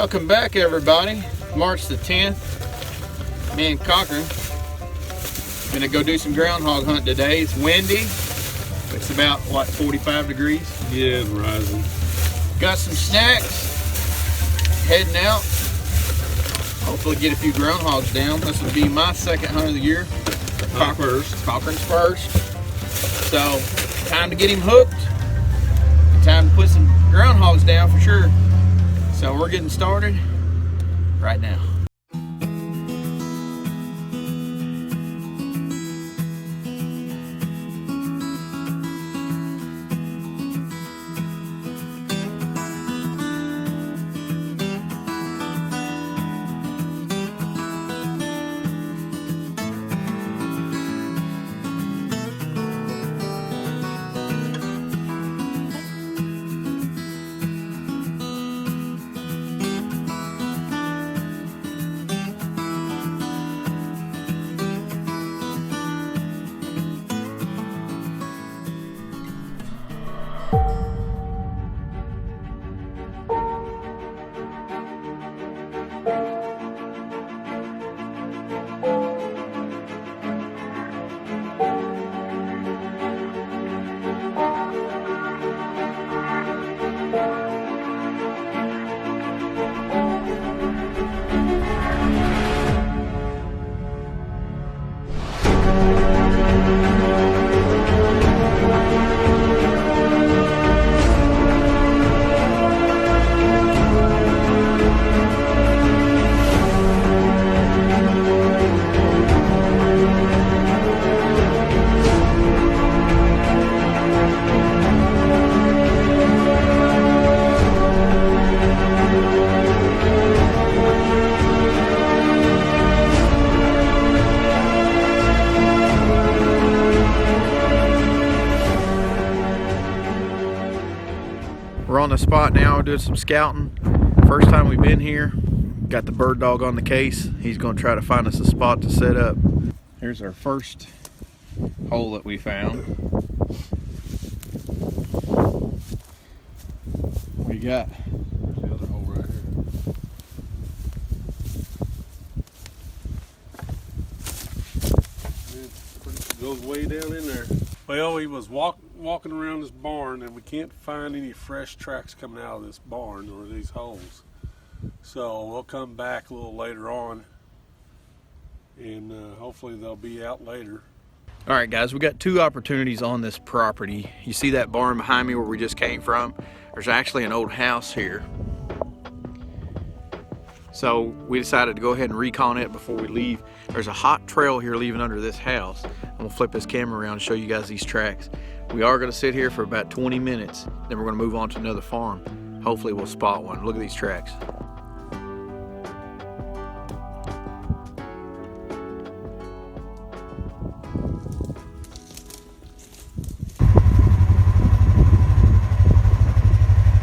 Welcome back, everybody. March the 10th. Me and Cochran gonna go do some groundhog hunt today. It's windy. It's about what, 45 degrees? Yeah, it's rising. Got some snacks. Heading out. Hopefully get a few groundhogs down. This will be my second hunt of the year. Cochran's first. So time to get him hooked. Time to put some groundhogs down for sure. So we're getting started right now. We're on the spot now, doing some scouting. First time we've been here. Got the bird dog on the case. He's gonna try to find us a spot to set up. Here's our first hole that we found. We got the other hole right here. It goes way down in there. Well, he was walking around this barn, and we can't find any fresh tracks coming out of this barn or these holes. So we'll come back a little later on, and hopefully they'll be out later. All right, guys, we got two opportunities on this property. You see that barn behind me where we just came from? There's actually an old house here. So we decided to go ahead and recon it before we leave. There's a hot trail here leaving under this house. I'm gonna flip this camera around and show you guys these tracks. We are gonna sit here for about 20 minutes, then we're gonna move on to another farm. Hopefully we'll spot one. Look at these tracks.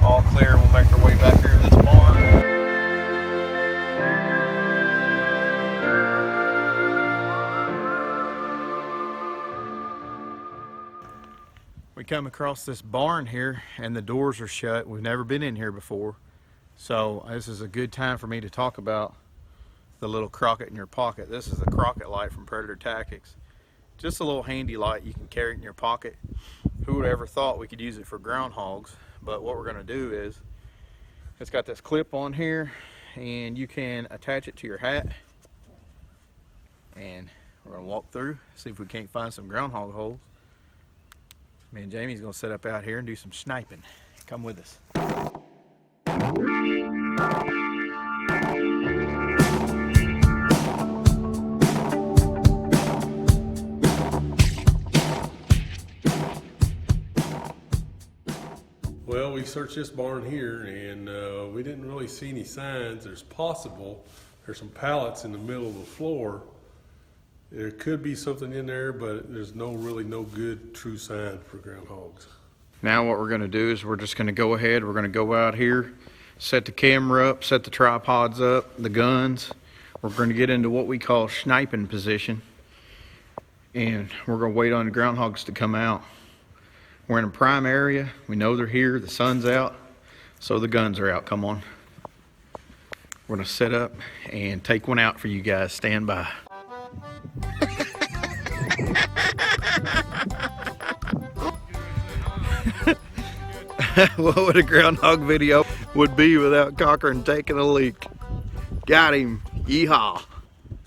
All clear, we'll make our way back here to this barn. We come across this barn here and the doors are shut. We've never been in here before. So this is a good time for me to talk about the little Crockett in your pocket. This is the Crockett light from Predator Tactics. Just a little handy light you can carry it in your pocket. Who would ever thought we could use it for groundhogs? But what we're gonna do is, it's got this clip on here and you can attach it to your hat. And we're gonna walk through, see if we can't find some groundhog holes. Me and Jamie's gonna set up out here and do some sniping. Come with us. Well, we searched this barn here, and we didn't really see any signs. There's some pallets in the middle of the floor. There could be something in there, but there's really no good true sign for groundhogs. Now what we're gonna do is we're just gonna go ahead, we're gonna go out here, set the camera up, set the tripods up, the guns. We're gonna get into what we call sniping position. And we're gonna wait on the groundhogs to come out. We're in a prime area. We know they're here. The sun's out, so the guns are out. Come on. We're gonna set up and take one out for you guys. Stand by. What would a groundhog video would be without Cochran taking a leak? Got him. Yeehaw.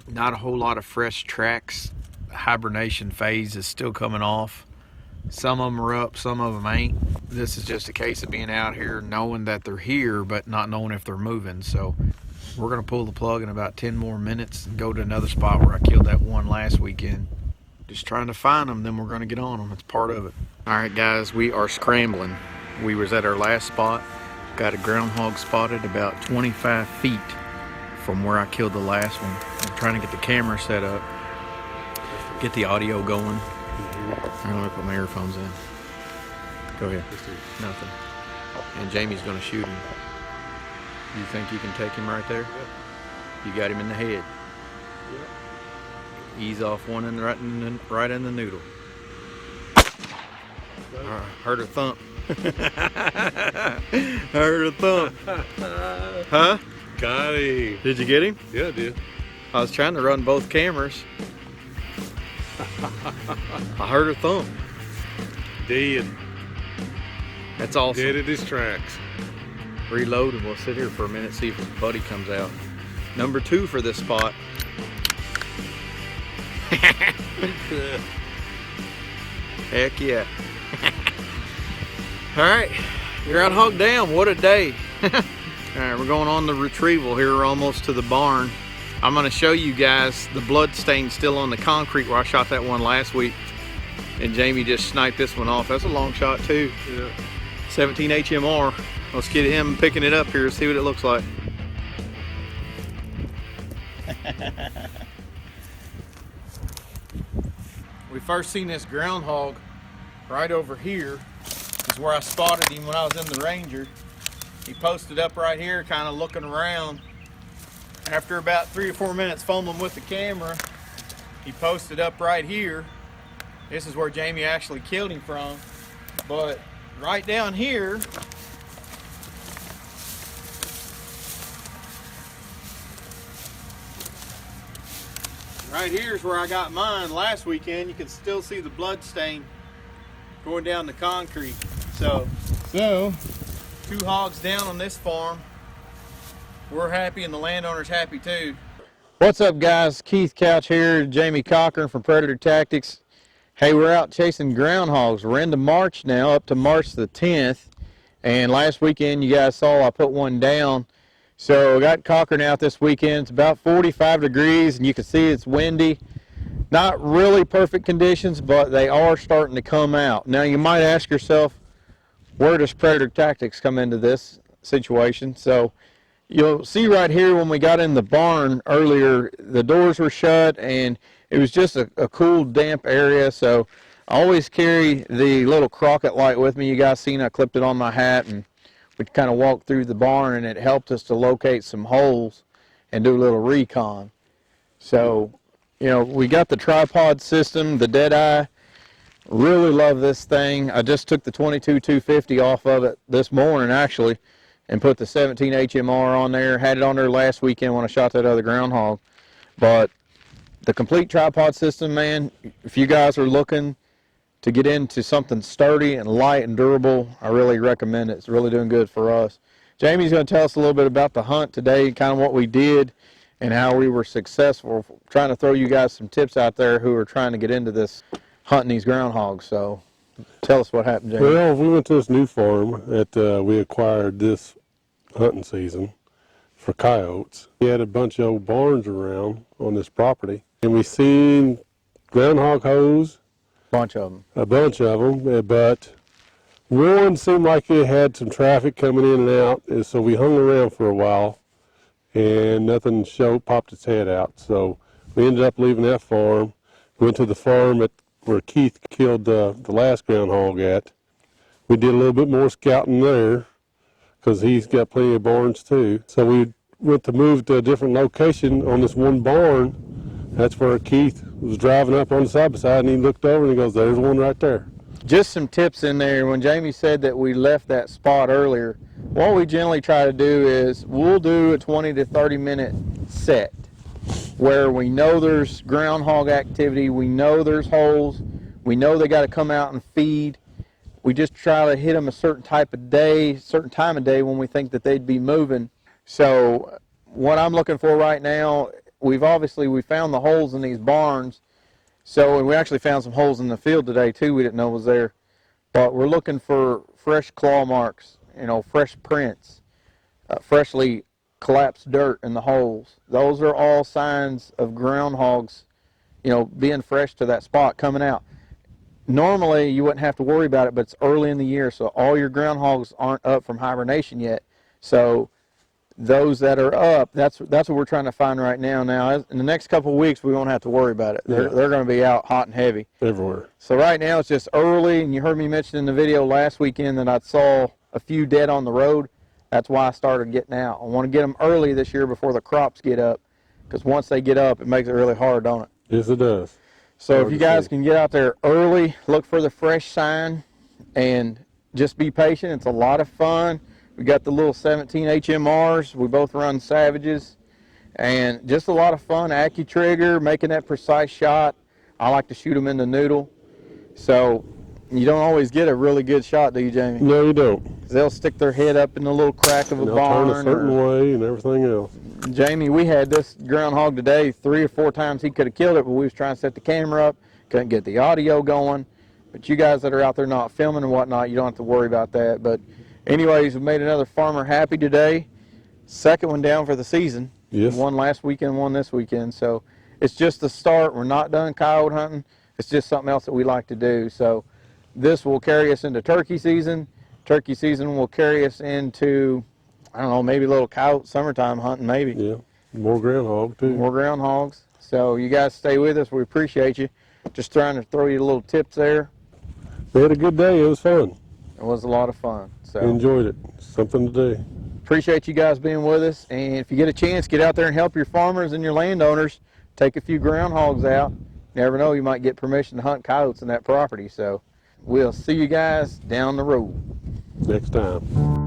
Not a whole lot of fresh tracks. The hibernation phase is still coming off. Some of them are up, some of them ain't. This is just a case of being out here knowing that they're here, but not knowing if they're moving. So we're gonna pull the plug in about 10 more minutes and go to another spot where I killed that one last weekend. Just trying to find them, then we're gonna get on them. It's part of it. All right, guys, we are scrambling. We was at our last spot. Got a groundhog spotted about 25 feet from where I killed the last one. I'm trying to get the camera set up, get the audio going. I'm gonna put my earphones in. Go ahead. Nothing. And Jamie's gonna shoot him. You think you can take him right there? Yeah. You got him in the head. Yeah. Ease off one in right in the noodle. Heard a thump. Heard a thump. Huh? Got him. Did you get him? Yeah, I did. I was trying to run both cameras. I heard a thump. Dead. That's awesome. Dead at his tracks. Reload and we'll sit here for a minute, see if his buddy comes out. Number 2 for this spot. Heck yeah. Alright, groundhog down, what a day. Alright, we're going on the retrieval here. We're almost to the barn. I'm going to show you guys the blood stain still on the concrete where I shot that one last week. And Jamie just sniped this one off. That's a long shot too. Yeah. 17 HMR. Let's get him picking it up here, see what it looks like. We first seen this groundhog right over here. Is where I spotted him when I was in the Ranger. He posted up right here, kind of looking around. After about 3 or 4 minutes fumbling with the camera, he posted up right here. This is where Jamie actually killed him from. But right down here, right here is where I got mine last weekend. You can still see the blood stain going down the concrete. So 2 hogs down on this farm. We're happy and the landowner's happy too. What's up, guys? Keith Couch here, Jamie Cochran from Predator Tactics. Hey, we're out chasing groundhogs. We're into March now, up to March the 10th. And last weekend, you guys saw I put one down. So I got Cochran out this weekend. It's about 45 degrees and you can see it's windy. Not really perfect conditions, but they are starting to come out. Now you might ask yourself, where does Predator Tactics come into this situation? So you'll see right here when we got in the barn earlier, the doors were shut and it was just a cool, damp area. So I always carry the little Crockett light with me. You guys seen I clipped it on my hat and we kind of walked through the barn and it helped us to locate some holes and do a little recon. So, you know, we got the tripod system, the deadeye. Really love this thing. I just took the 22-250 off of it this morning actually and put the 17 HMR on there. Had it on there last weekend when I shot that other groundhog. But the complete tripod system, man, if you guys are looking to get into something sturdy and light and durable, I really recommend it. It's really doing good for us. Jamie's going to tell us a little bit about the hunt today, kind of what we did and how we were successful, trying to throw you guys some tips out there who are trying to get into this hunting these groundhogs. So tell us what happened, Jamie. Well, we went to this new farm that we acquired this hunting season for coyotes. We had a bunch of old barns around on this property, and we seen groundhog hoes. A bunch of them, but one seemed like it had some traffic coming in and out, and so we hung around for a while, and nothing popped its head out. So we ended up leaving that farm, went to the farm where Keith killed the last groundhog at. We did a little bit more scouting there, because he's got plenty of barns too. So we went to move to a different location on this one barn. That's where Keith was driving up on the side by side, and he looked over and he goes, "There's one right there." Just some tips in there. When Jamie said that we left that spot earlier, What we generally try to do is we'll do a 20 to 30 minute set where we know there's groundhog activity, we know there's holes, we know they got to come out and feed. We just try to hit them a certain type of day, certain time of day when we think that they'd be moving. So what I'm looking for right now, we found the holes in these barns. So, and we actually found some holes in the field today too we didn't know was there. But we're looking for fresh claw marks, you know, fresh prints, freshly collapsed dirt in the holes. Those are all signs of groundhogs, you know, being fresh to that spot, coming out. Normally you wouldn't have to worry about it, but it's early in the year, so all your groundhogs aren't up from hibernation yet. So those that are up, that's what we're trying to find right now. Now, in the next couple of weeks, we won't have to worry about it. They're going to be out hot and heavy. Everywhere. So right now it's just early, and you heard me mention in the video last weekend that I saw a few dead on the road. That's why I started getting out. I want to get them early this year before the crops get up, because once they get up, it makes it really hard, don't it? Yes, it does. So if you guys can get out there early, look for the fresh sign, and just be patient. It's a lot of fun. We got the little 17 HMRs. We both run Savages, and just a lot of fun. Accu-trigger, making that precise shot. I like to shoot them in the noodle. So you don't always get a really good shot, do you, Jamie? No, you don't. 'Cause they'll stick their head up in the little crack of a barn. Turn a certain way and everything else. Jamie, we had this groundhog today 3 or 4 times he could have killed it, but we was trying to set the camera up, couldn't get the audio going. But you guys that are out there not filming and whatnot, you don't have to worry about that. But anyways, we made another farmer happy today. Second one down for the season. Yes. One last weekend, one this weekend. So it's just the start. We're not done coyote hunting. It's just something else that we like to do. So this will carry us into turkey season. Turkey season will carry us into, I don't know, maybe a little coyote summertime hunting, maybe. Yeah, more groundhog too. More groundhogs. So you guys stay with us. We appreciate you. Just trying to throw you little tips there. We had a good day. It was fun. It was a lot of fun. So Enjoyed it. Something to do. appreciate you guys being with us. And if you get a chance, get out there and help your farmers and your landowners. Take a few groundhogs out. Never know, you might get permission to hunt coyotes in that property. So we'll see you guys down the road Next time.